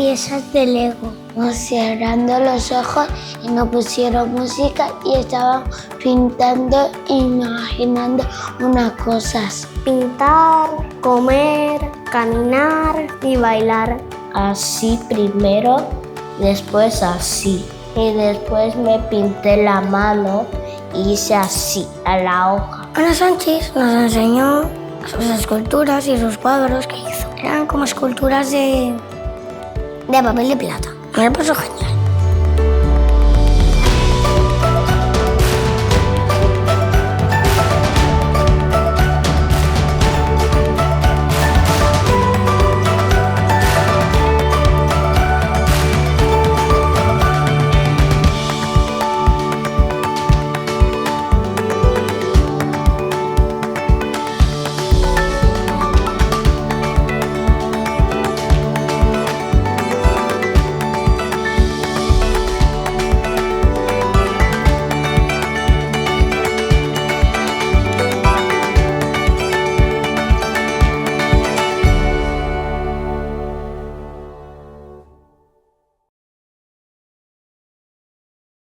piezas de Lego. Cerrando los ojos y nos pusieron música y estaban pintando, imaginando unas cosas. Pintar, comer, caminar y bailar. Así primero, después así. Y después me pinté la mano y hice así a la hoja. Ana Sánchez nos enseñó sus esculturas y sus cuadros que hizo. Eran como esculturas de papel de plata. Me lo puso genial.